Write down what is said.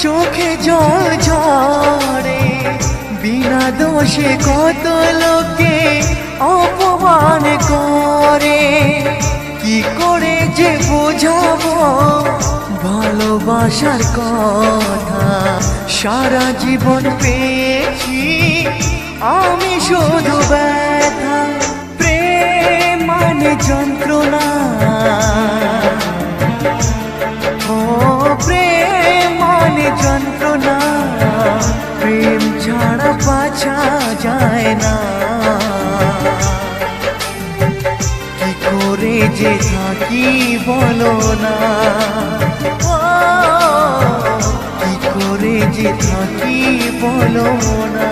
চোখে জল ঝরে, বিনা দোষে কত লোকে অপমান করে। কি করে যে বোঝাবো ভালোবাসার কথা, সারা জীবন পেয়েছি আমি শুধু ব্যথা। প্রেম মানে যন্ত্রণা, ও প্রেম মানে যন্ত্রণা, প্রেম ছাড়া বাঁচা যায় না। কি করে যে থাকি বলো না, কি করে যে থাকি বলো না।